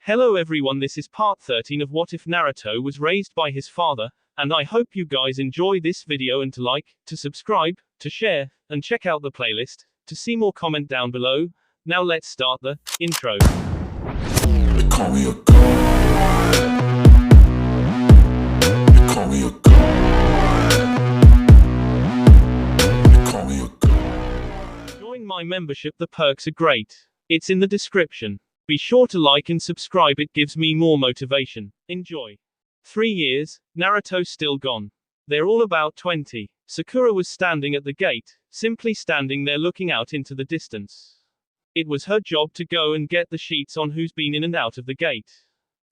Hello everyone, this is part 13 of What If Naruto Was Raised by His Father, and I hope you guys enjoy this video and to like, to subscribe, to share, and check out the playlist, to see more comment down below. Now let's start the intro. They call me a god. They call me a god. They call me a god. Join my membership, the perks are great. It's in the description. Be sure to like and subscribe, it gives me more motivation. Enjoy. 3 years, Naruto's still gone. They're all about 20. Sakura was standing at the gate, simply standing there looking out into the distance. It was her job to go and get the sheets on who's been in and out of the gate.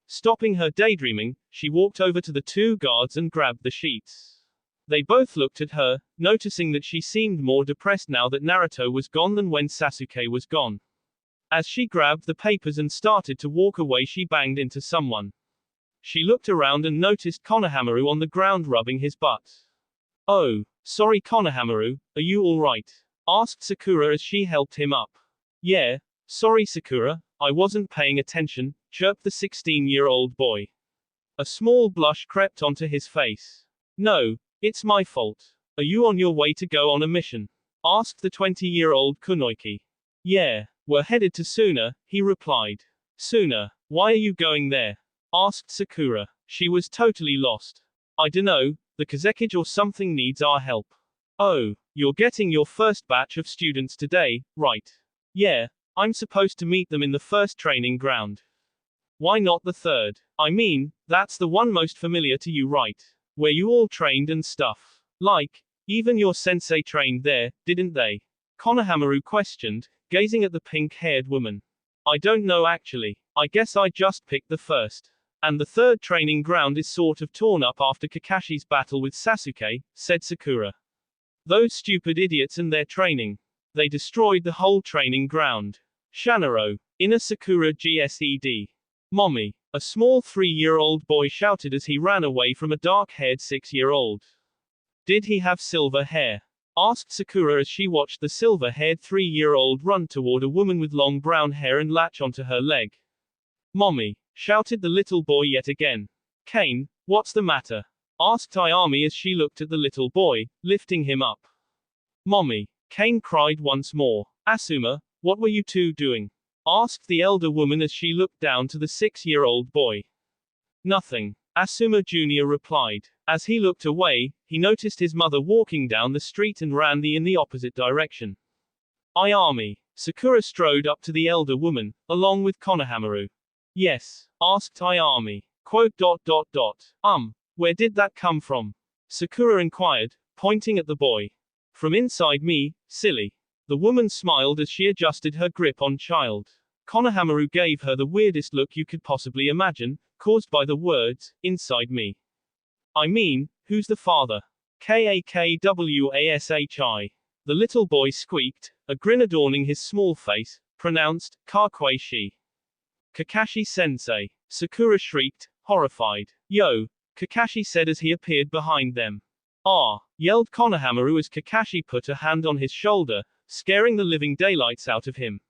Stopping her daydreaming, she walked over to the two guards and grabbed the sheets. They both looked at her, noticing that she seemed more depressed now that Naruto was gone than when Sasuke was gone. As she grabbed the papers and started to walk away, she banged into someone. She looked around and noticed Konohamaru on the ground rubbing his butt. "Oh, sorry Konohamaru, are you alright?" asked Sakura as she helped him up. "Yeah, sorry Sakura, I wasn't paying attention," chirped the 16-year-old boy. A small blush crept onto his face. "No, it's my fault. Are you on your way to go on a mission?" asked the 20-year-old Kunoichi. "Yeah, we're headed to Suna," he replied. "Suna? Why are you going there?" asked Sakura. She was totally lost. "I dunno, the Kazekage or something needs our help." "Oh, you're getting your first batch of students today, right?" "Yeah, I'm supposed to meet them in the first training ground." "Why not the third? I mean, that's the one most familiar to you, right? Where you all trained and stuff. Like, even your sensei trained there, didn't they?" Konohamaru questioned, gazing at the pink-haired woman. "I don't know actually. I guess I just picked the first. And the third training ground is sort of torn up after Kakashi's battle with Sasuke," said Sakura. "Those stupid idiots and their training. They destroyed the whole training ground." Shanaro. Inner Sakura GSED. "Mommy." A small 3-year-old boy shouted as he ran away from a dark-haired 6-year-old. "Did he have silver hair?" asked Sakura as she watched the silver-haired 3-year-old run toward a woman with long brown hair and latch onto her leg. "Mommy," shouted the little boy yet again. "Kane, what's the matter?" asked Ayami as she looked at the little boy, lifting him up. "Mommy," Kane cried once more. "Asuma, what were you two doing?" asked the elder woman as she looked down to the 6-year-old boy. "Nothing," Asuma Jr. replied. As he looked away, he noticed his mother walking down the street and ran in the opposite direction. "Ayami." Sakura strode up to the elder woman, along with Konohamaru. "Yes?" asked Ayami. Where did that come from?" Sakura inquired, pointing at the boy. "From inside me, silly." The woman smiled as she adjusted her grip on child. Konohamaru gave her the weirdest look you could possibly imagine, caused by the words, "inside me." "I mean, who's the father?" "Kakwashi." The little boy squeaked, a grin adorning his small face, pronounced, "Kakwashi." "Kakashi-sensei." Sakura shrieked, horrified. "Yo!" Kakashi said as he appeared behind them. "Ah!" yelled Konohamaru as Kakashi put a hand on his shoulder, scaring the living daylights out of him.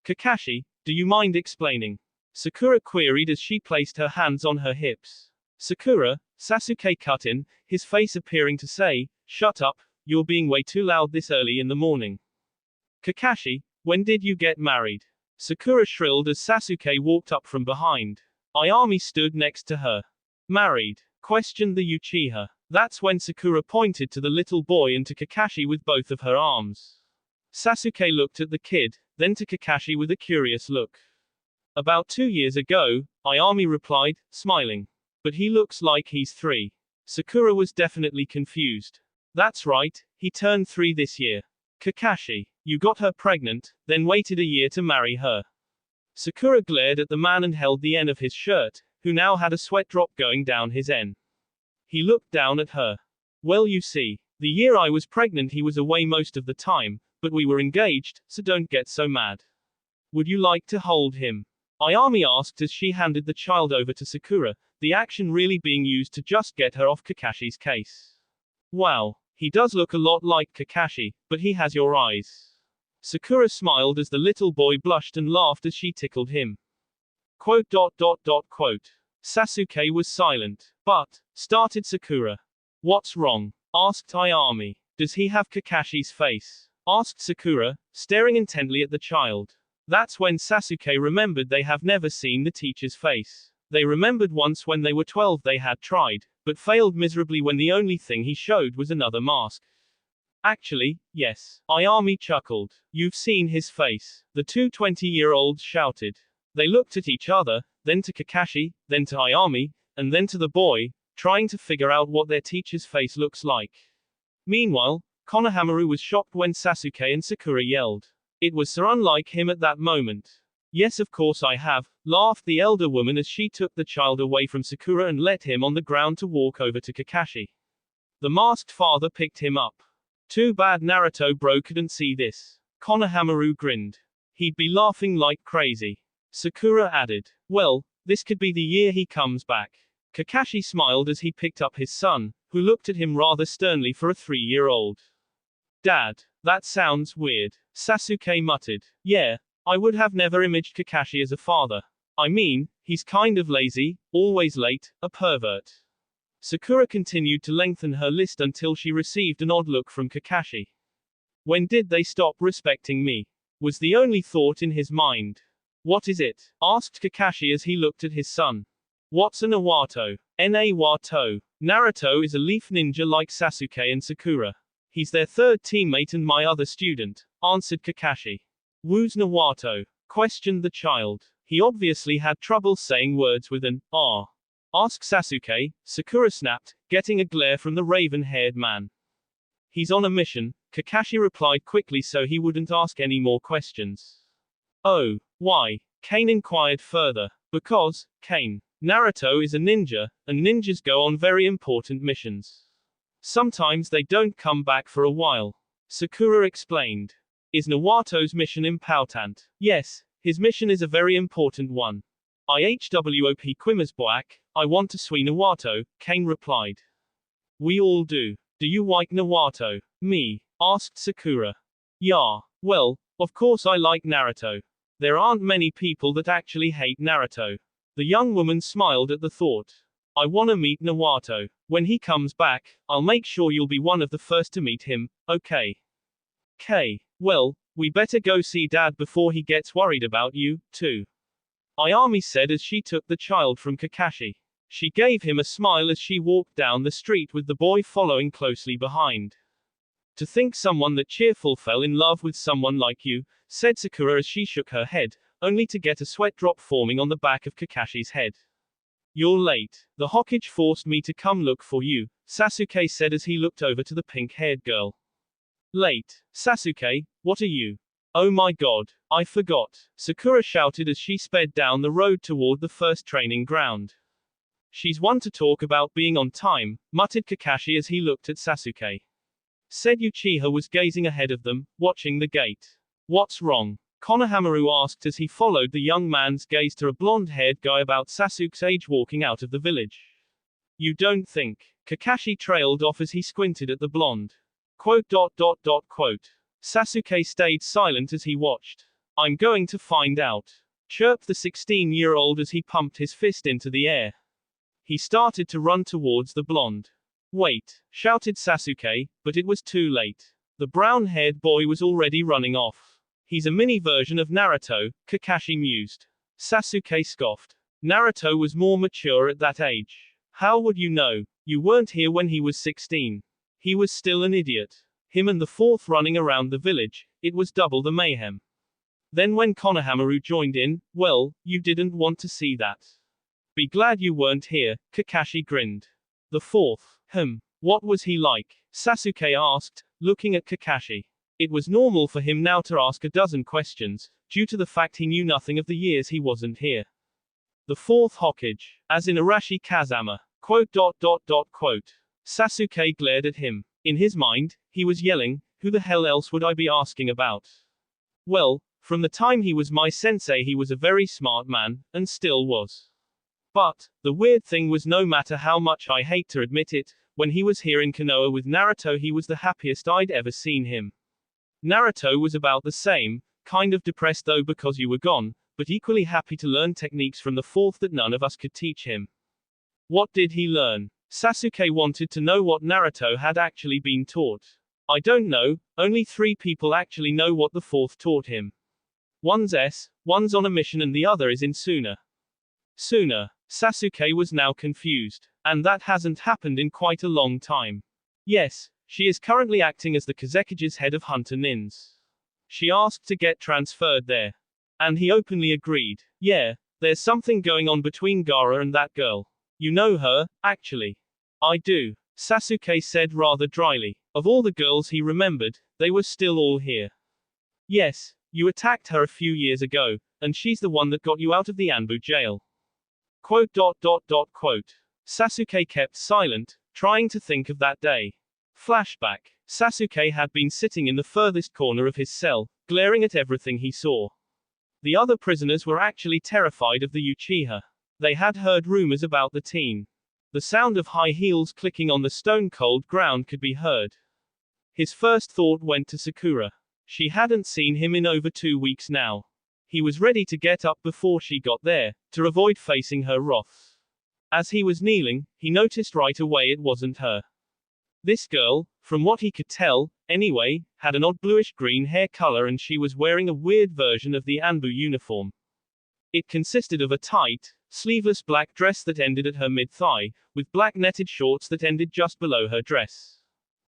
"Kakashi, do you mind explaining?" Sakura queried as she placed her hands on her hips. "Sakura," Sasuke cut in, his face appearing to say, "Shut up, you're being way too loud this early in the morning." "Kakashi, when did you get married?" Sakura shrilled as Sasuke walked up from behind. Ayami stood next to her. "Married?" questioned the Uchiha. That's when Sakura pointed to the little boy and to Kakashi with both of her arms. Sasuke looked at the kid, then to Kakashi with a curious look. "About 2 years ago," Ayami replied, smiling. "But he looks like he's 3. Sakura was definitely confused. "That's right, he turned 3 this year." "Kakashi, you got her pregnant, then waited a year to marry her." Sakura glared at the man and held the end of his shirt, who now had a sweat drop going down his end. He looked down at her. "Well, you see, the year I was pregnant he was away most of the time, but we were engaged, so don't get so mad. Would you like to hold him?" Ayami asked as she handed the child over to Sakura, the action really being used to just get her off Kakashi's case. "Wow, he does look a lot like Kakashi, but he has your eyes." Sakura smiled as the little boy blushed and laughed as she tickled him. Quote. Sasuke was silent. But, started Sakura. What's wrong? Asked Ayami. Does he have Kakashi's face? Asked Sakura, staring intently at the child. That's when Sasuke remembered they have never seen the teacher's face. They remembered once when they were 12 they had tried, but failed miserably when the only thing he showed was another mask. Actually, yes. Ayami chuckled. You've seen his face. The two 20-year-olds shouted. They looked at each other, then to Kakashi, then to Ayami, and then to the boy, trying to figure out what their teacher's face looks like. Meanwhile, Konohamaru was shocked when Sasuke and Sakura yelled. It was so unlike him at that moment. Yes, of course I have, laughed the elder woman as she took the child away from Sakura and let him on the ground to walk over to Kakashi. The masked father picked him up. Too bad Naruto bro couldn't see this. Konohamaru grinned. He'd be laughing like crazy. Sakura added. Well, this could be the year he comes back. Kakashi smiled as he picked up his son, who looked at him rather sternly for a 3-year-old. Dad, that sounds weird. Sasuke muttered. Yeah, I would have never imaged Kakashi as a father. I mean, he's kind of lazy, always late, a pervert. Sakura continued to lengthen her list until she received an odd look from Kakashi. When did they stop respecting me? Was the only thought in his mind. What is it? Asked Kakashi as he looked at his son. What's a Naruto? Naruto. Naruto is a leaf ninja like Sasuke and Sakura. He's their third teammate and my other student, answered Kakashi. Who's Naruto? Questioned the child. He obviously had trouble saying words with an R. Ask Sasuke, Sakura snapped, getting a glare from the raven-haired man. He's on a mission, Kakashi replied quickly so he wouldn't ask any more questions. Oh, why? Kane inquired further. Because, Kane, Naruto is a ninja, and ninjas go on very important missions. Sometimes they don't come back for a while. Sakura explained. Is Naruto's mission important? Yes, his mission is a very important one. IHWOP Quimersboak, I want to see Naruto, Kane replied. We all do. Do you like Naruto? Me? Asked Sakura. Yeah, well, of course I like Naruto. There aren't many people that actually hate Naruto. The young woman smiled at the thought. I wanna meet Naruto. When he comes back, I'll make sure you'll be one of the first to meet him, okay? Well, we better go see Dad before he gets worried about you, too. Ayami said as she took the child from Kakashi. She gave him a smile as she walked down the street with the boy following closely behind. To think someone that cheerful fell in love with someone like you, said Sakura as she shook her head, only to get a sweat drop forming on the back of Kakashi's head. You're late. The Hokage forced me to come look for you, Sasuke said as he looked over to the pink-haired girl. Late. Sasuke, what are you? Oh my god, I forgot. Sakura shouted as she sped down the road toward the first training ground. She's one to talk about being on time, muttered Kakashi as he looked at Sasuke. Said Uchiha was gazing ahead of them, watching the gate. What's wrong? Konohamaru asked as he followed the young man's gaze to a blonde-haired guy about Sasuke's age walking out of the village. You don't think? Kakashi trailed off as he squinted at the blonde. Quote. Sasuke stayed silent as he watched. I'm going to find out. Chirped the 16-year-old as he pumped his fist into the air. He started to run towards the blonde. Wait, shouted Sasuke, but it was too late. The brown-haired boy was already running off. He's a mini version of Naruto, Kakashi mused. Sasuke scoffed. Naruto was more mature at that age. How would you know? You weren't here when he was 16. He was still an idiot. Him and the fourth running around the village, it was double the mayhem. Then when Konohamaru joined in, well, you didn't want to see that. Be glad you weren't here, Kakashi grinned. The fourth, what was he like? Sasuke asked, looking at Kakashi. It was normal for him now to ask a dozen questions, due to the fact he knew nothing of the years he wasn't here. The fourth Hokage, as in Arashi Kazama. Quote. Sasuke glared at him. In his mind, he was yelling, who the hell else would I be asking about? Well, from the time he was my sensei he was a very smart man, and still was. But, the weird thing was no matter how much I hate to admit it, when he was here in Konoha with Naruto he was the happiest I'd ever seen him. Naruto was about the same, kind of depressed though because you were gone, but equally happy to learn techniques from the fourth that none of us could teach him. What did he learn? Sasuke wanted to know what Naruto had actually been taught. I don't know, only 3 people actually know what the fourth taught him. One's on a mission and the other is in Suna. Suna. Sasuke was now confused. And that hasn't happened in quite a long time. Yes, she is currently acting as the Kazekige's head of Hunter Nins. She asked to get transferred there. And he openly agreed. Yeah, there's something going on between Gaara and that girl. You know her, actually. I do, Sasuke said rather dryly. Of all the girls he remembered, they were still all here. Yes, you attacked her a few years ago, and she's the one that got you out of the Anbu jail. Quote. Sasuke kept silent, trying to think of that day. Flashback. Sasuke had been sitting in the furthest corner of his cell, glaring at everything he saw. The other prisoners were actually terrified of the Uchiha. They had heard rumors about the teen. The sound of high heels clicking on the stone-cold ground could be heard. His first thought went to Sakura. She hadn't seen him in over 2 weeks now. He was ready to get up before she got there, to avoid facing her wrath. As he was kneeling, he noticed right away it wasn't her. This girl, from what he could tell, anyway, had an odd bluish-green hair color and she was wearing a weird version of the Anbu uniform. It consisted of a tight, sleeveless black dress that ended at her mid-thigh, with black netted shorts that ended just below her dress.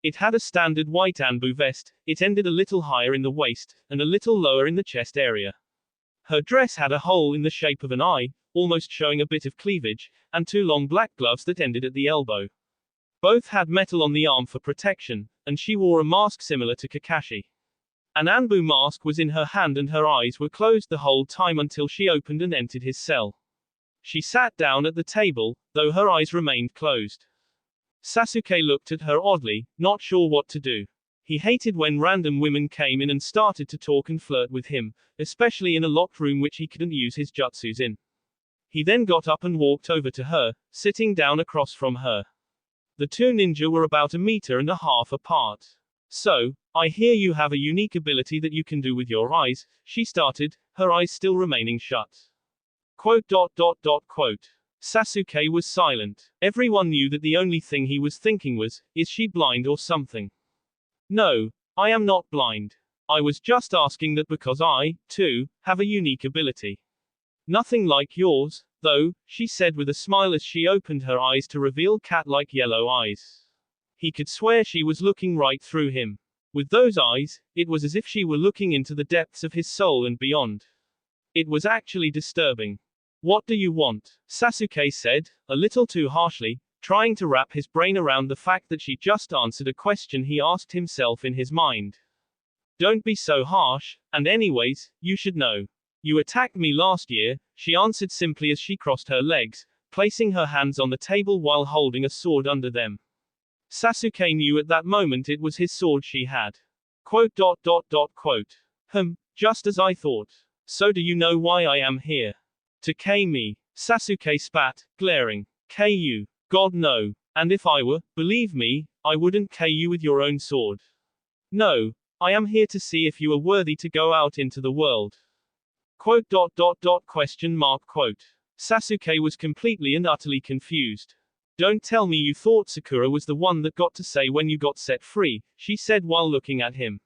It had a standard white Anbu vest, it ended a little higher in the waist, and a little lower in the chest area. Her dress had a hole in the shape of an eye, almost showing a bit of cleavage, and 2 long black gloves that ended at the elbow. Both had metal on the arm for protection, and she wore a mask similar to Kakashi. An Anbu mask was in her hand and her eyes were closed the whole time until she opened and entered his cell. She sat down at the table, though her eyes remained closed. Sasuke looked at her oddly, not sure what to do. He hated when random women came in and started to talk and flirt with him, especially in a locked room which he couldn't use his jutsus in. He then got up and walked over to her, sitting down across from her. The 2 ninja were about 1.5 meters apart. So, I hear you have a unique ability that you can do with your eyes, she started, her eyes still remaining shut. Quote. Sasuke was silent. Everyone knew that the only thing he was thinking was, is she blind or something? No, I am not blind. I was just asking that because I, too, have a unique ability. Nothing like yours, though, she said with a smile as she opened her eyes to reveal cat-like yellow eyes. He could swear she was looking right through him. With those eyes, it was as if she were looking into the depths of his soul and beyond. It was actually disturbing. What do you want? Sasuke said, a little too harshly, trying to wrap his brain around the fact that she just answered a question he asked himself in his mind. Don't be so harsh, and anyways, you should know. You attacked me last year, she answered simply as she crossed her legs, placing her hands on the table while holding a sword under them. Sasuke knew at that moment it was his sword she had. Quote. Just as I thought. So do you know why I am here? To K me. Sasuke spat, glaring. K you? God no. And if I were, believe me, I wouldn't K you with your own sword. No. I am here to see if you are worthy to go out into the world. Quote. Sasuke was completely and utterly confused. Don't tell me you thought Sakura was the one that got to say when you got set free, she said while looking at him.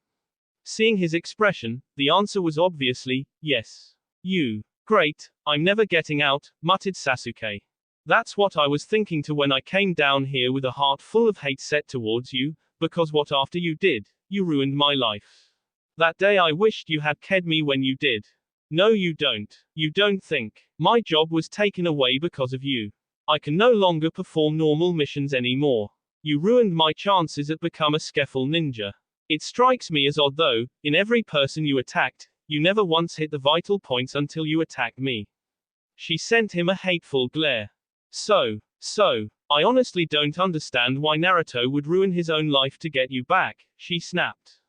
Seeing his expression, the answer was obviously, yes. You. Great, I'm never getting out, muttered Sasuke. That's what I was thinking to when I came down here with a heart full of hate set towards you, because what after you did, you ruined my life. That day I wished you had ked me when you did. No you don't. You don't think. My job was taken away because of you. I can no longer perform normal missions anymore. You ruined my chances at become a skeffel ninja. It strikes me as odd though, in every person you attacked, you never once hit the vital points until you attacked me. She sent him a hateful glare. So, I honestly don't understand why Naruto would ruin his own life to get you back, she snapped.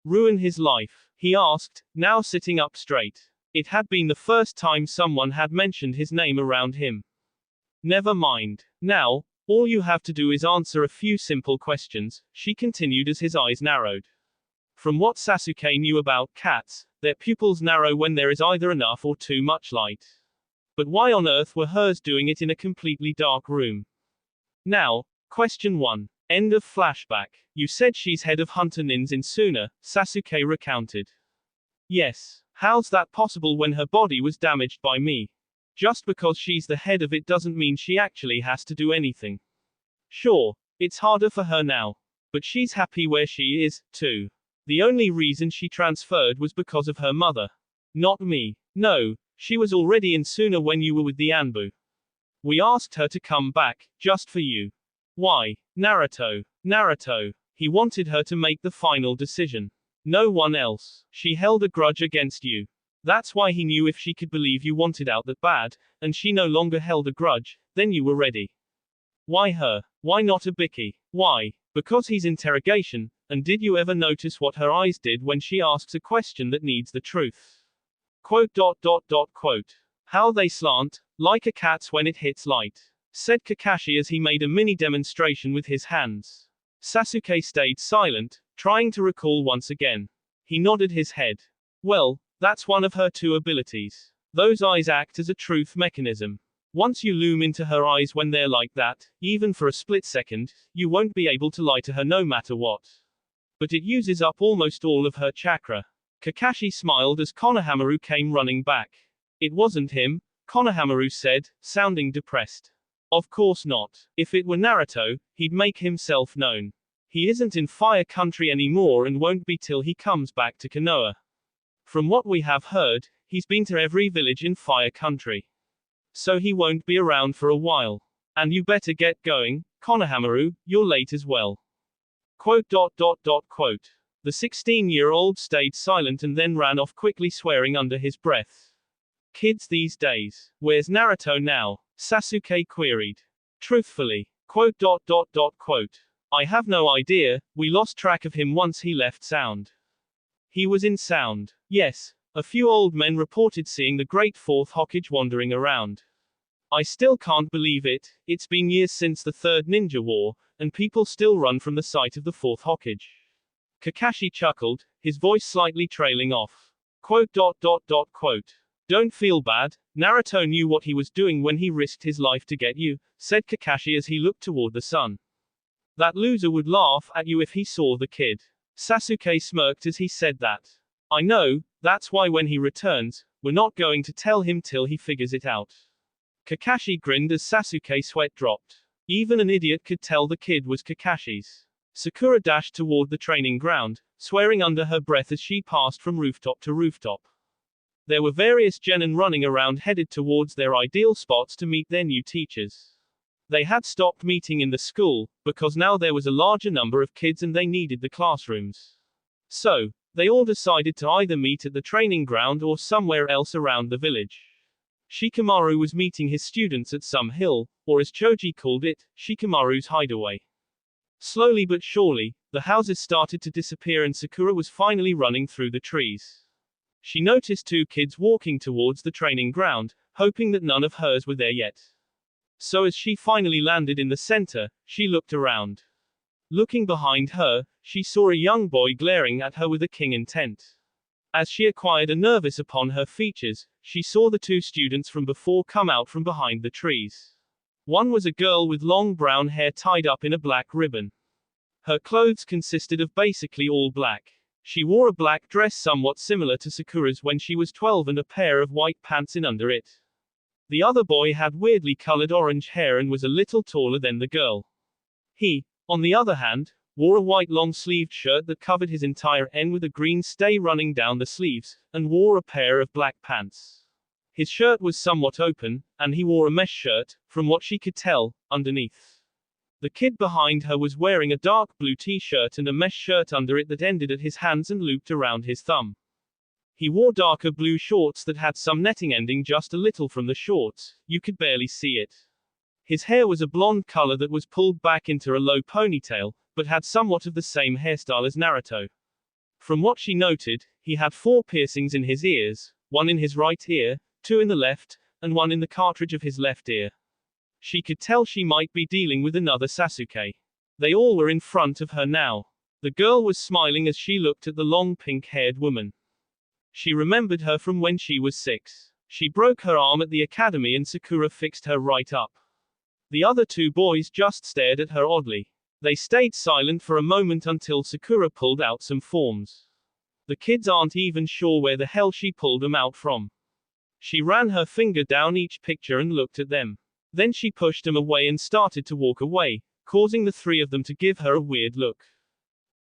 Ruin his life? He asked, now sitting up straight. It had been the first time someone had mentioned his name around him. Never mind. Now, all you have to do is answer a few simple questions, she continued as his eyes narrowed. From what Sasuke knew about cats, Their pupils narrow when there is either enough or too much light. But why on earth were hers doing it in a completely dark room? Now, question 1. End of flashback. You said she's head of Hunter Nins in Suna, Sasuke recounted. Yes. How's that possible when her body was damaged by me? Just because she's the head of it doesn't mean she actually has to do anything. Sure, it's harder for her now. But she's happy where she is, too. The only reason she transferred was because of her mother. Not me. No, she was already in Suna when you were with the Anbu. We asked her to come back, just for you. Why? Naruto. Naruto. He wanted her to make the final decision. No one else. She held a grudge against you. That's why he knew if she could believe you wanted out that bad, and she no longer held a grudge, then you were ready. Why her? Why not a Biki? Why? Because he's interrogation, and did you ever notice what her eyes did when she asks a question that needs the truth? Quote. How they slant, like a cat's when it hits light, said Kakashi as he made a mini demonstration with his hands. Sasuke stayed silent, trying to recall once again. He nodded his head. Well, that's one of her two abilities. Those eyes act as a truth mechanism. Once you loom into her eyes when they're like that, even for a split second, you won't be able to lie to her no matter what. But it uses up almost all of her chakra. Kakashi smiled as Konohamaru came running back. It wasn't him, Konohamaru said, sounding depressed. Of course not. If it were Naruto, he'd make himself known. He isn't in Fire Country anymore and won't be till he comes back to Konoha. From what we have heard, he's been to every village in Fire Country. So he won't be around for a while. And you better get going, Konohamaru, you're late as well. Quote. The 16-year-old stayed silent and then ran off quickly swearing under his breath. Kids these days. Where's Naruto now? Sasuke queried. Truthfully. Quote. I have no idea, we lost track of him once he left Sound. He was in Sound. Yes, a few old men reported seeing the Great Fourth Hokage wandering around. I still can't believe it, it's been years since the Third Ninja War, and people still run from the sight of the Fourth Hokage. Kakashi chuckled, his voice slightly trailing off. Quote. Don't feel bad, Naruto knew what he was doing when he risked his life to get you, said Kakashi as he looked toward the sun. That loser would laugh at you if he saw the kid. Sasuke smirked as he said that. I know, that's why when he returns, we're not going to tell him till he figures it out. Kakashi grinned as Sasuke's sweat dropped. Even an idiot could tell the kid was Kakashi's. Sakura dashed toward the training ground, swearing under her breath as she passed from rooftop to rooftop. There were various genin running around headed towards their ideal spots to meet their new teachers. They had stopped meeting in the school, because now there was a larger number of kids and they needed the classrooms. So, they all decided to either meet at the training ground or somewhere else around the village. Shikamaru was meeting his students at some hill, or as Choji called it, Shikamaru's hideaway. Slowly but surely, the houses started to disappear and Sakura was finally running through the trees. She noticed two kids walking towards the training ground, hoping that none of hers were there yet. So as she finally landed in the center, she looked around. Looking behind her, she saw a young boy glaring at her with a king intent. As she acquired a nervous upon her features, she saw the two students from before come out from behind the trees. One was a girl with long brown hair tied up in a black ribbon. Her clothes consisted of basically all black. She wore a black dress somewhat similar to Sakura's when she was 12 and a pair of white pants in under it. The other boy had weirdly colored orange hair and was a little taller than the girl. He, on the other hand, wore a white long-sleeved shirt that covered his entire end with a green stay running down the sleeves, and wore a pair of black pants. His shirt was somewhat open, and he wore a mesh shirt, from what she could tell, underneath. The kid behind her was wearing a dark blue t-shirt and a mesh shirt under it that ended at his hands and looped around his thumb. He wore darker blue shorts that had some netting ending just a little from the shorts, you could barely see it. His hair was a blonde color that was pulled back into a low ponytail, but had somewhat of the same hairstyle as Naruto. From what she noted, he had 4 piercings in his ears, 1 in his right ear, 2 in the left, and 1 in the cartridge of his left ear. She could tell she might be dealing with another Sasuke. They all were in front of her now. The girl was smiling as she looked at the long pink-haired woman. She remembered her from when she was 6. She broke her arm at the academy and Sakura fixed her right up. The other two boys just stared at her oddly. They stayed silent for a moment until Sakura pulled out some forms. The kids aren't even sure where the hell she pulled them out from. She ran her finger down each picture and looked at them. Then she pushed them away and started to walk away, causing the three of them to give her a weird look.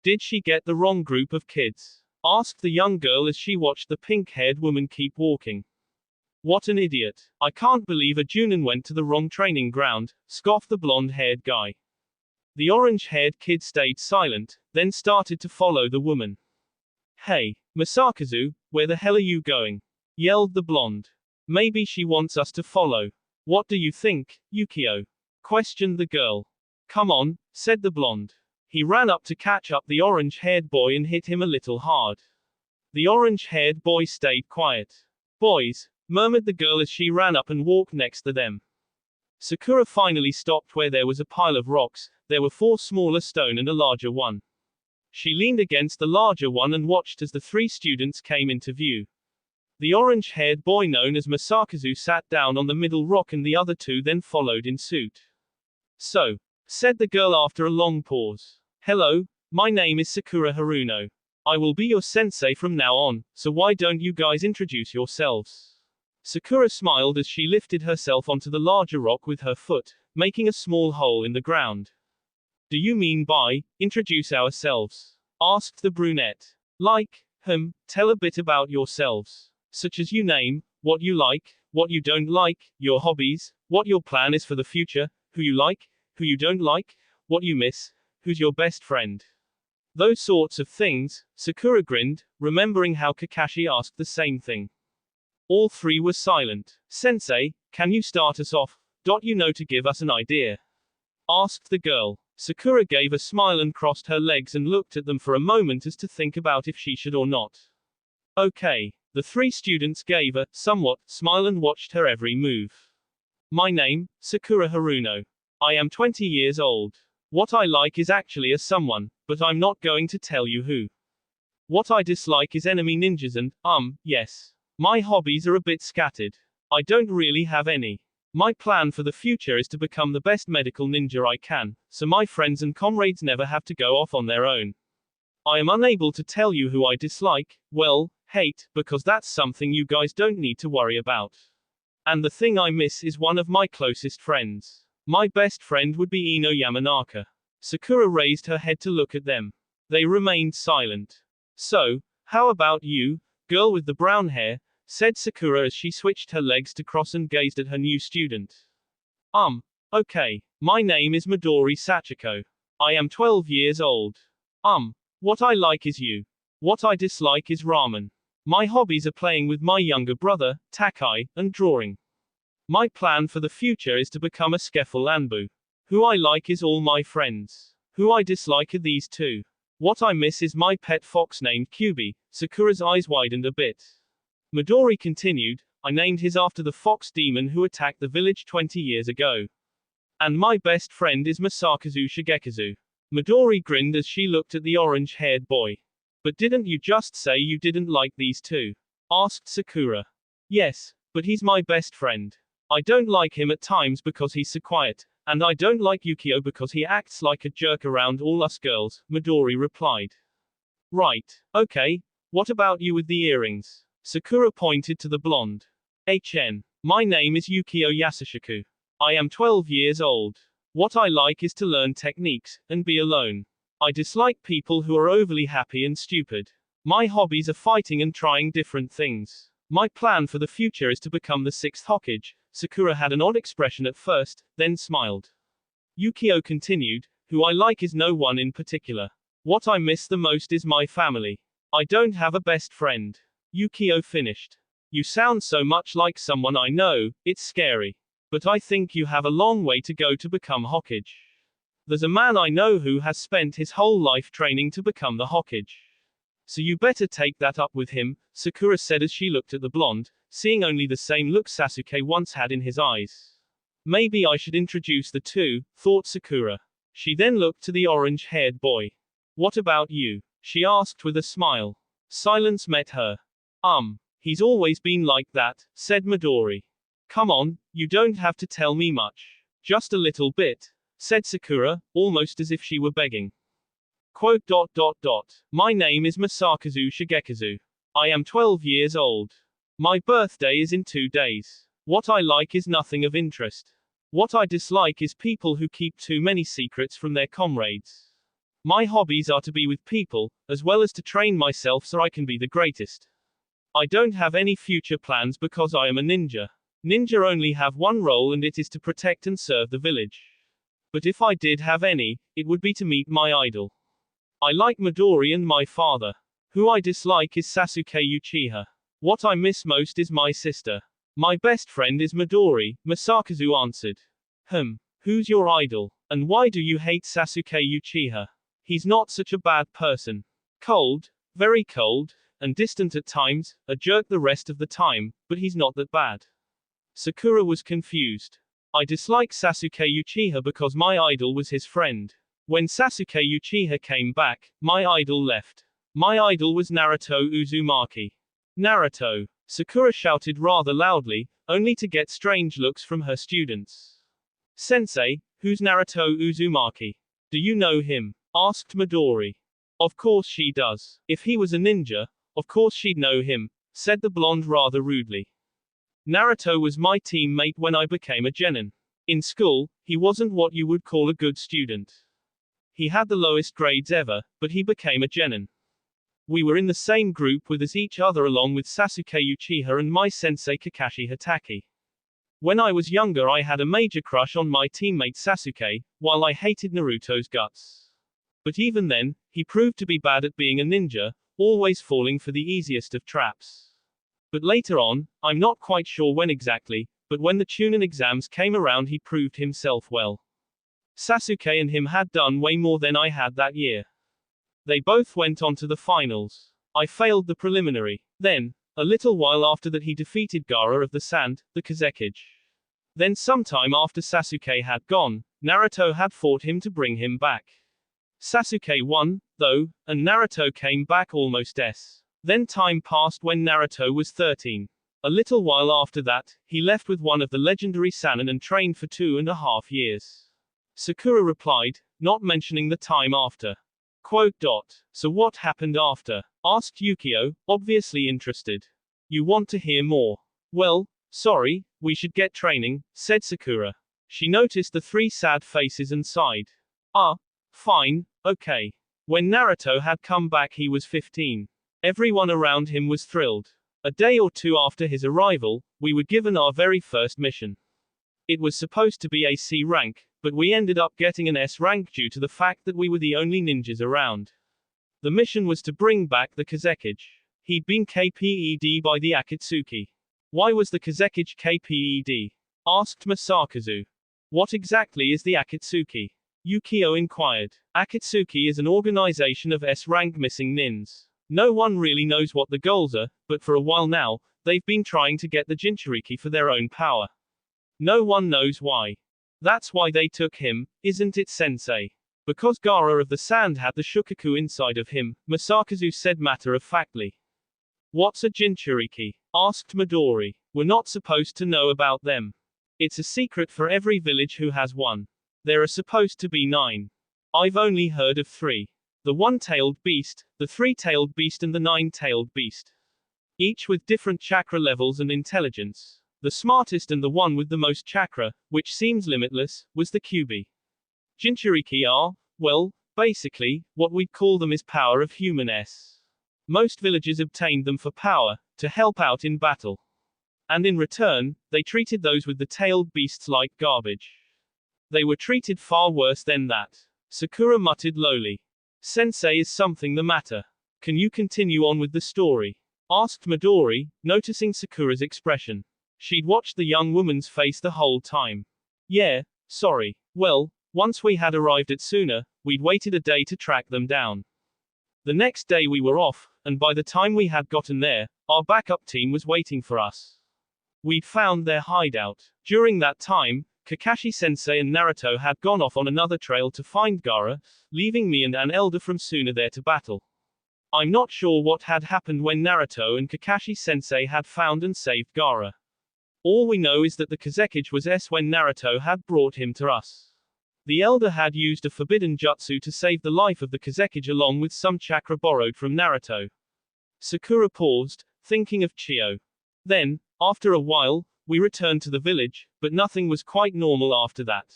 Did she get the wrong group of kids? Asked the young girl as she watched the pink-haired woman keep walking. What an idiot. I can't believe a Junin went to the wrong training ground, scoffed the blonde-haired guy. The orange-haired kid stayed silent, then started to follow the woman. Hey, Masakazu, where the hell are you going? Yelled the blonde. Maybe she wants us to follow. What do you think, Yukio? Questioned the girl. Come on, said the blonde. He ran up to catch up the orange-haired boy and hit him a little hard. The orange-haired boy stayed quiet. Boys, murmured the girl as she ran up and walked next to them. Sakura finally stopped where there was a pile of rocks. There were 4 smaller stone and a larger one. She leaned against the larger one and watched as the 3 students came into view. The orange-haired boy known as Masakazu sat down on the middle rock and the other 2 then followed in suit. So, said the girl after a long pause. Hello, my name is Sakura Haruno. I will be your sensei from now on, so why don't you guys introduce yourselves? Sakura smiled as she lifted herself onto the larger rock with her foot, making a small hole in the ground. Do you mean by, introduce ourselves? Asked the brunette. Like, tell a bit about yourselves. Such as your name, what you like, what you don't like, your hobbies, what your plan is for the future, who you like, who you don't like, what you miss, who's your best friend. Those sorts of things. Sakura grinned, remembering how Kakashi asked the same thing. All 3 were silent. Sensei, can you start us off, to give us an idea? Asked the girl. Sakura gave a smile and crossed her legs and looked at them for a moment as to think about if she should or not. Okay. The 3 students gave a, somewhat, smile and watched her every move. My name, Sakura Haruno. I am 20 years old. What I like is actually a someone, but I'm not going to tell you who. What I dislike is enemy ninjas and, yes. My hobbies are a bit scattered. I don't really have any. My plan for the future is to become the best medical ninja I can, so my friends and comrades never have to go off on their own. I am unable to tell you who I dislike, hate, because that's something you guys don't need to worry about. And the thing I miss is one of my closest friends. My best friend would be Ino Yamanaka. Sakura raised her head to look at them. They remained silent. So, how about you, girl with the brown hair, said Sakura as she switched her legs to cross and gazed at her new student. Okay. My name is Midori Sachiko. I am 12 years old. What I like is you. What I dislike is ramen. My hobbies are playing with my younger brother, Takai, and drawing. My plan for the future is to become a Skeffel Anbu. Who I like is all my friends. Who I dislike are these 2. What I miss is my pet fox named Kyubi. Sakura's eyes widened a bit. Midori continued, I named his after the fox demon who attacked the village 20 years ago. And my best friend is Masakazu Shigekazu. Midori grinned as she looked at the orange-haired boy. But didn't you just say you didn't like these 2? Asked Sakura. Yes, but he's my best friend. I don't like him at times because he's so quiet, and I don't like Yukio because he acts like a jerk around all us girls, Midori replied. Right, okay, what about you with the earrings? Sakura pointed to the blonde. My name is Yukio Yasashiku. I am 12 years old. What I like is to learn techniques, and be alone. I dislike people who are overly happy and stupid. My hobbies are fighting and trying different things. My plan for the future is to become the 6th Hokage. Sakura had an odd expression at first, then smiled. Yukio continued, who I like is no one in particular. What I miss the most is my family. I don't have a best friend. Yukio finished. You sound so much like someone I know, it's scary. But I think you have a long way to go to become Hokage. There's a man I know who has spent his whole life training to become the Hokage. So you better take that up with him, Sakura said as she looked at the blonde, seeing only the same look Sasuke once had in his eyes. Maybe I should introduce the 2, thought Sakura. She then looked to the orange-haired boy. What about you? She asked with a smile. Silence met her He's always been like that, said Midori. Come on, you don't have to tell me much. Just a little bit, said Sakura, almost as if she were begging. Quote. My name is Masakazu Shigekazu. I am 12 years old. My birthday is in 2 days. What I like is nothing of interest. What I dislike is people who keep too many secrets from their comrades. My hobbies are to be with people, as well as to train myself so I can be the greatest. I don't have any future plans because I am a ninja. Ninja only have one role, and it is to protect and serve the village. But if I did have any, it would be to meet my idol. I like Midori and my father. Who I dislike is Sasuke Uchiha. What I miss most is my sister. My best friend is Midori, Masakazu answered. Who's your idol? And why do you hate Sasuke Uchiha? He's not such a bad person. Cold, very cold, and distant at times, a jerk the rest of the time, but he's not that bad. Sakura was confused. I dislike Sasuke Uchiha because my idol was his friend. When Sasuke Uchiha came back, my idol left. My idol was Naruto Uzumaki. Naruto! Sakura shouted rather loudly, only to get strange looks from her students. Sensei, who's Naruto Uzumaki? Do you know him? Asked Midori. Of course she does. If he was a ninja, of course she'd know him, said the blonde rather rudely. Naruto was my teammate when I became a genin. In school, he wasn't what you would call a good student. He had the lowest grades ever, but he became a genin. We were in the same group with each other along with Sasuke Uchiha and my sensei Kakashi Hatake. When I was younger I had a major crush on my teammate Sasuke, while I hated Naruto's guts. But even then, he proved to be bad at being a ninja, always falling for the easiest of traps. But later on, I'm not quite sure when exactly, but when the Chunin exams came around he proved himself well. Sasuke and him had done way more than I had that year. They both went on to the finals. I failed the preliminary. Then, a little while after that he defeated Gaara of the Sand, the Kazekage. Then sometime after Sasuke had gone, Naruto had fought him to bring him back. Sasuke won, though, and Naruto came back almost s. Then time passed when Naruto was 13. A little while after that, he left with one of the legendary Sannin and trained for 2.5 years. Sakura replied, not mentioning the time after. Quote. So what happened after? Asked Yukio, obviously interested. You want to hear more? Well, sorry, we should get training, said Sakura. She noticed the 3 sad faces and sighed. Fine, okay. When Naruto had come back he was 15. Everyone around him was thrilled. A day or 2 after his arrival, we were given our very first mission. It was supposed to be a C rank, but we ended up getting an S rank due to the fact that we were the only ninjas around. The mission was to bring back the Kazekage. He'd been KPED by the Akatsuki. Why was the Kazekage KPED? Asked Masakazu. What exactly is the Akatsuki? Yukio inquired. Akatsuki is an organization of S-rank missing nins. No one really knows what the goals are, but for a while now, they've been trying to get the Jinchuriki for their own power. No one knows why. That's why they took him, isn't it, sensei? Because Gaara of the Sand had the Shukaku inside of him, Masakazu said matter-of-factly. What's a Jinchuriki? Asked Midori. We're not supposed to know about them. It's a secret for every village who has one. There are supposed to be 9. I've only heard of 3. The one-tailed beast, the 3-tailed beast and the 9-tailed beast. Each with different chakra levels and intelligence. The smartest and the one with the most chakra, which seems limitless, was the Kyuubi. Jinchuriki are, well, basically, what we'd call them is power of human S. Most villagers obtained them for power, to help out in battle. And in return, they treated those with the tailed beasts like garbage. They were treated far worse than that. Sakura muttered lowly. Sensei, is something the matter? Can you continue on with the story? Asked Midori, noticing Sakura's expression. She'd watched the young woman's face the whole time. Yeah, sorry. Well, once we had arrived at Suna, we'd waited a day to track them down. The next day we were off, and by the time we had gotten there, our backup team was waiting for us. We'd found their hideout. During that time, Kakashi-sensei and Naruto had gone off on another trail to find Gaara, leaving me and an elder from Suna there to battle. I'm not sure what had happened when Naruto and Kakashi-sensei had found and saved Gaara. All we know is that the Kazekage was when Naruto had brought him to us. The elder had used a forbidden jutsu to save the life of the Kazekage along with some chakra borrowed from Naruto. Sakura paused, thinking of Chio. Then, after a while, we returned to the village, but nothing was quite normal after that.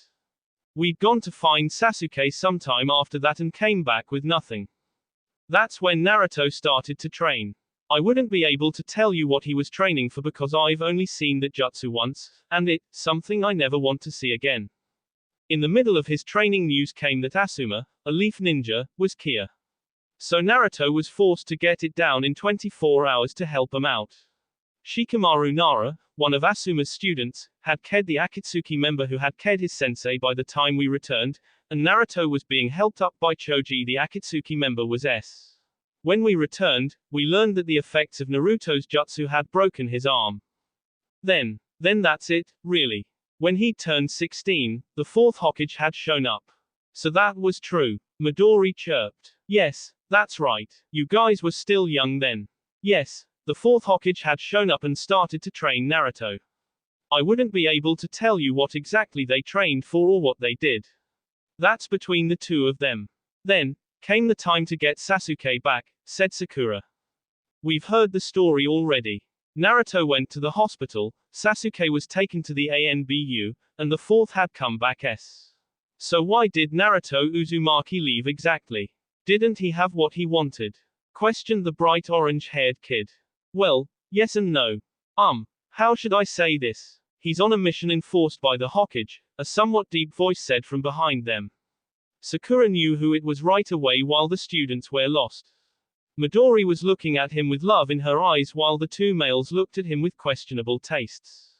We'd gone to find Sasuke sometime after that and came back with nothing. That's when Naruto started to train. I wouldn't be able to tell you what he was training for because I've only seen that jutsu once, and it's something I never want to see again. In the middle of his training news came that Asuma, a leaf ninja, was Kia. So Naruto was forced to get it down in 24 hours to help him out. Shikamaru Nara, one of Asuma's students, had killed the Akatsuki member who had killed his sensei by the time we returned, and Naruto was being helped up by Choji. The Akatsuki member was S. When we returned, we learned that the effects of Naruto's jutsu had broken his arm. Then that's it, really. When he turned 16, the fourth Hokage had shown up. So that was true. Midori chirped. Yes, that's right. You guys were still young then. Yes, the fourth Hokage had shown up and started to train Naruto. I wouldn't be able to tell you what exactly they trained for or what they did. That's between the two of them. Then came the time to get Sasuke back, said Sakura. We've heard the story already. Naruto went to the hospital, Sasuke was taken to the ANBU, and the fourth had come back. So why did Naruto Uzumaki leave exactly? Didn't he have what he wanted? Questioned the bright orange-haired kid. Well, yes and no. How should I say this? He's on a mission enforced by the Hokage, a somewhat deep voice said from behind them. Sakura knew who it was right away while the students were lost. Midori was looking at him with love in her eyes while the two males looked at him with questionable tastes.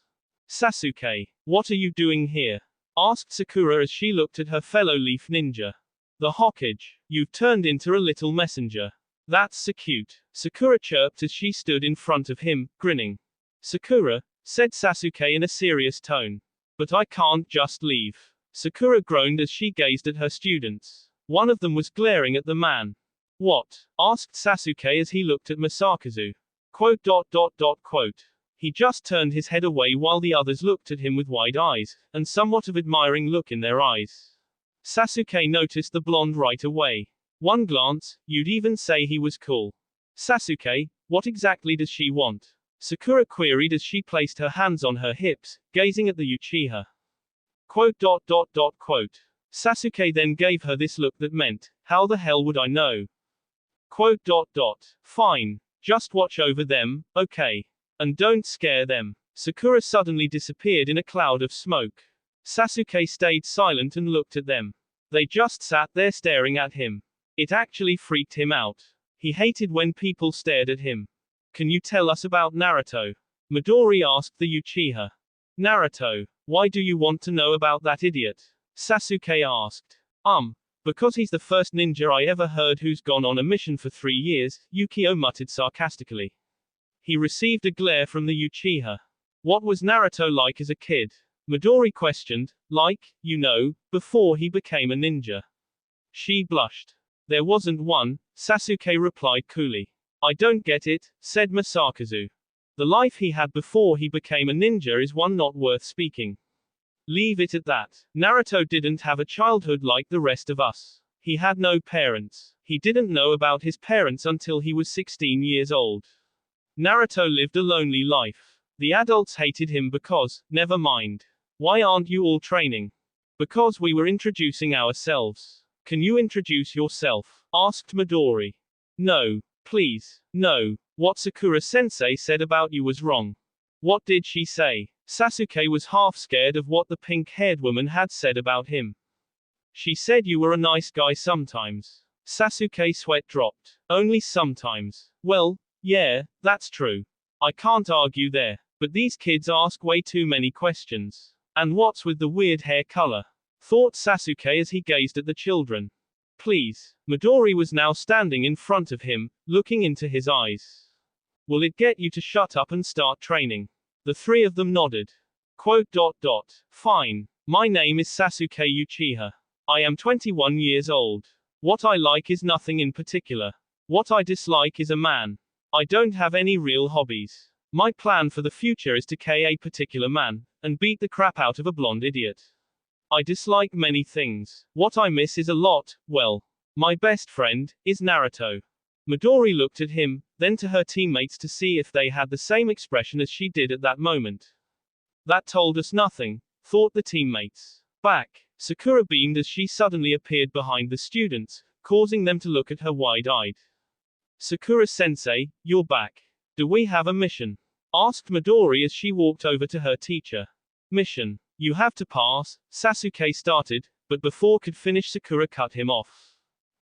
Sasuke, what are you doing here? Asked Sakura as she looked at her fellow leaf ninja. The Hokage, you've turned into a little messenger. That's so cute. Sakura chirped as she stood in front of him, grinning. Sakura, said Sasuke in a serious tone. But I can't just leave. Sakura groaned as she gazed at her students. One of them was glaring at the man. What? Asked Sasuke as he looked at Masakazu. Quote. He just turned his head away while the others looked at him with wide eyes, and somewhat of admiring look in their eyes. Sasuke noticed the blonde right away. One glance, you'd even say he was cool. Sasuke, what exactly does she want? Sakura queried as she placed her hands on her hips, gazing at the Uchiha. Quote. Sasuke then gave her this look that meant, how the hell would I know? Fine. Just watch over them, okay? And don't scare them. Sakura suddenly disappeared in a cloud of smoke. Sasuke stayed silent and looked at them. They just sat there staring at him. It actually freaked him out. He hated when people stared at him. Can you tell us about Naruto? Midori asked the Uchiha. Naruto, why do you want to know about that idiot? Sasuke asked. Because he's the first ninja I ever heard who's gone on a mission for 3 years, Yukio muttered sarcastically. He received a glare from the Uchiha. What was Naruto like as a kid? Midori questioned, before he became a ninja. She blushed. There wasn't one, Sasuke replied coolly. I don't get it, said Masakazu. The life he had before he became a ninja is one not worth speaking. Leave it at that. Naruto didn't have a childhood like the rest of us. He had no parents. He didn't know about his parents until he was 16 years old. Naruto lived a lonely life. The adults hated him because, never mind. Why aren't you all training? Because we were introducing ourselves. Can you introduce yourself? Asked Midori. No. Please. No. What Sakura-sensei said about you was wrong. What did she say? Sasuke was half scared of what the pink-haired woman had said about him. She said you were a nice guy sometimes. Sasuke's sweat dropped. Only sometimes. Well, yeah, that's true. I can't argue there. But these kids ask way too many questions. And what's with the weird hair color? Thought Sasuke as he gazed at the children. Please. Midori was now standing in front of him, looking into his eyes. Will it get you to shut up and start training? The three of them nodded. Fine. My name is Sasuke Uchiha. I am 21 years old. What I like is nothing in particular. What I dislike is a man. I don't have any real hobbies. My plan for the future is to kill a particular man, and beat the crap out of a blonde idiot. I dislike many things. What I miss is a lot, well, my best friend, is Naruto. Midori looked at him, then to her teammates to see if they had the same expression as she did at that moment. That told us nothing, thought the teammates. Back. Sakura beamed as she suddenly appeared behind the students, causing them to look at her wide-eyed. Sakura-sensei, you're back. Do we have a mission? Asked Midori as she walked over to her teacher. Mission. You have to pass, Sasuke started, but before could finish Sakura cut him off.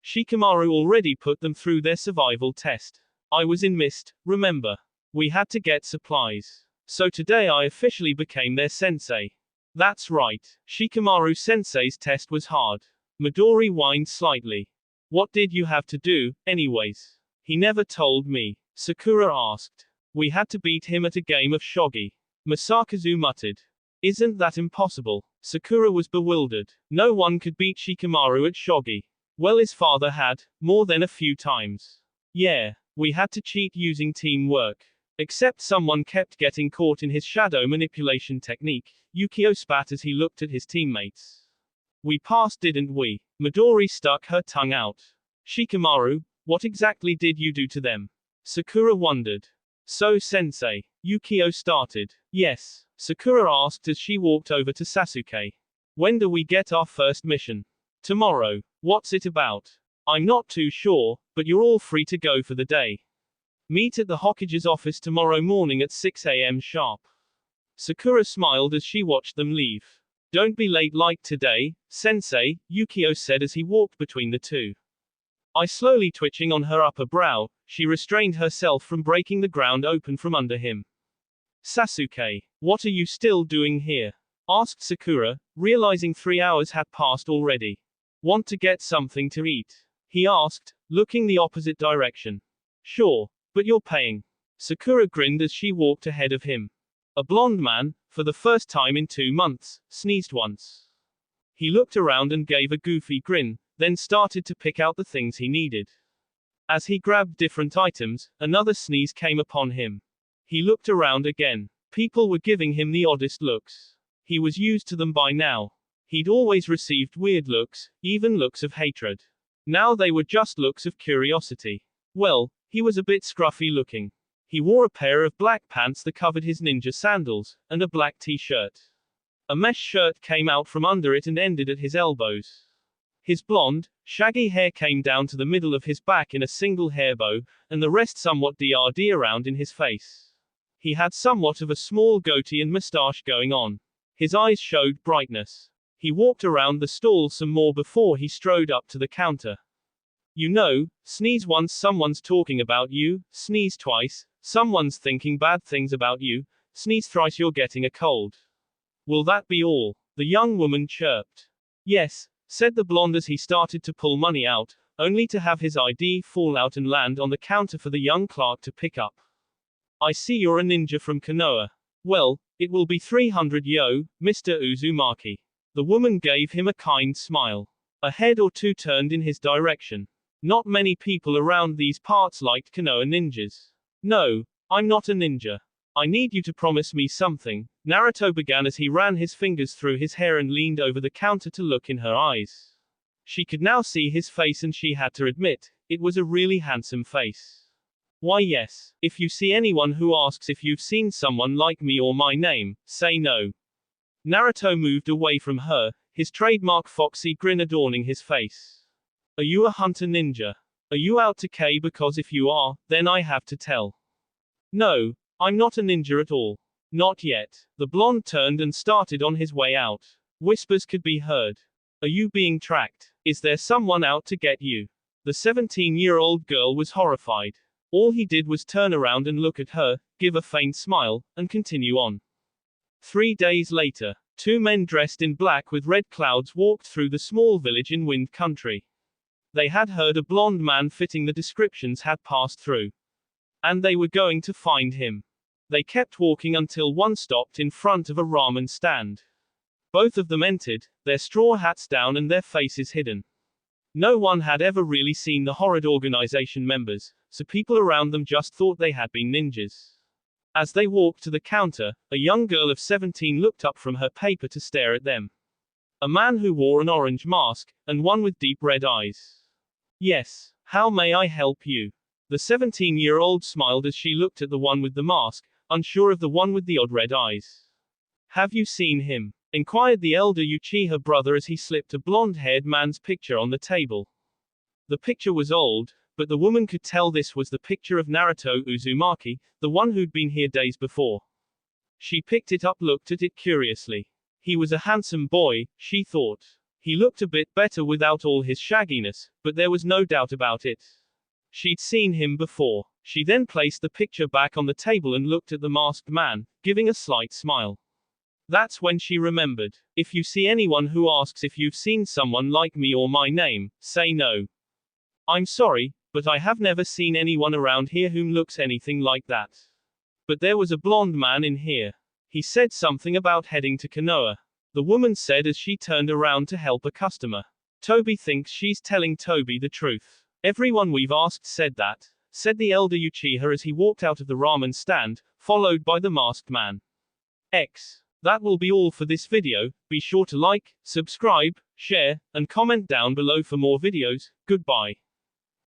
Shikamaru already put them through their survival test. I was in mist, remember? We had to get supplies. So today I officially became their sensei. That's right. Shikamaru sensei's test was hard. Midori whined slightly. What did you have to do, anyways? He never told me. Sakura asked. We had to beat him at a game of shogi. Masakazu muttered. Isn't that impossible? Sakura was bewildered. No one could beat Shikamaru at shogi. Well, his father had, more than a few times. Yeah, we had to cheat using teamwork. Except someone kept getting caught in his shadow manipulation technique. Yukio spat as he looked at his teammates. We passed, didn't we? Midori stuck her tongue out. Shikamaru, what exactly did you do to them? Sakura wondered. So, sensei, Yukio started. Yes, Sakura asked as she walked over to Sasuke. When do we get our first mission? Tomorrow. What's it about? I'm not too sure, but you're all free to go for the day. Meet at the Hokage's office tomorrow morning at 6 a.m. sharp. Sakura smiled as she watched them leave. Don't be late like today, sensei, Yukio said as he walked between the two. I slowly twitching on her upper brow, she restrained herself from breaking the ground open from under him. Sasuke, what are you still doing here? Asked Sakura, realizing 3 hours had passed already. Want to get something to eat? He asked, looking the opposite direction. Sure, but you're paying. Sakura grinned as she walked ahead of him. A blonde man, for the first time in 2 months, sneezed once. He looked around and gave a goofy grin, then started to pick out the things he needed. As he grabbed different items, another sneeze came upon him. He looked around again. People were giving him the oddest looks. He was used to them by now. He'd always received weird looks, even looks of hatred. Now they were just looks of curiosity. Well, he was a bit scruffy looking. He wore a pair of black pants that covered his ninja sandals, and a black t-shirt. A mesh shirt came out from under it and ended at his elbows. His blonde, shaggy hair came down to the middle of his back in a single hair bow, and the rest somewhat DRD around in his face. He had somewhat of a small goatee and mustache going on. His eyes showed brightness. He walked around the stall some more before he strode up to the counter. You know, sneeze once someone's talking about you, sneeze twice, someone's thinking bad things about you, sneeze thrice you're getting a cold. Will that be all? The young woman chirped. Yes, said the blonde as he started to pull money out, only to have his ID fall out and land on the counter for the young clerk to pick up. I see you're a ninja from Konoha. Well, it will be 300 yo, Mr. Uzumaki. The woman gave him a kind smile. A head or two turned in his direction. Not many people around these parts liked Konoha ninjas. No, I'm not a ninja. I need you to promise me something, Naruto began as he ran his fingers through his hair and leaned over the counter to look in her eyes. She could now see his face and she had to admit, it was a really handsome face. Why yes, if you see anyone who asks if you've seen someone like me or my name, say no. Naruto moved away from her, his trademark foxy grin adorning his face. Are you a hunter ninja? Are you out to K? Because if you are, then I have to tell. No, I'm not a ninja at all. Not yet. The blonde turned and started on his way out. Whispers could be heard. Are you being tracked? Is there someone out to get you? The 17-year-old girl was horrified. All he did was turn around and look at her, give a faint smile, and continue on. 3 days later, 2 men dressed in black with red clouds walked through the small village in Wind Country. They had heard a blonde man fitting the descriptions had passed through. And they were going to find him. They kept walking until one stopped in front of a ramen stand. Both of them entered, their straw hats down and their faces hidden. No one had ever really seen the horrid organization members, so people around them just thought they had been ninjas. As they walked to the counter, a young girl of 17 looked up from her paper to stare at them. A man who wore an orange mask, and one with deep red eyes. Yes, how may I help you? The 17-year-old smiled as she looked at the one with the mask, unsure of the one with the odd red eyes. Have you seen him? Inquired the elder Uchiha brother as he slipped a blonde-haired man's picture on the table. The picture was old, but the woman could tell this was the picture of Naruto Uzumaki, the one who'd been here days before. She picked it up, looked at it curiously. He was a handsome boy, she thought. He looked a bit better without all his shagginess, but there was no doubt about it. She'd seen him before. She then placed the picture back on the table and looked at the masked man, giving a slight smile. That's when she remembered. If you see anyone who asks if you've seen someone like me or my name, say no. I'm sorry, but I have never seen anyone around here whom looks anything like that. But there was a blonde man in here. He said something about heading to Konoha. The woman said as she turned around to help a customer. Toby thinks she's telling Toby the truth. Everyone we've asked said that, said the elder Uchiha as he walked out of the ramen stand, followed by the masked man. That will be all for this video. Be sure to like, subscribe, share, and comment down below for more videos. Goodbye.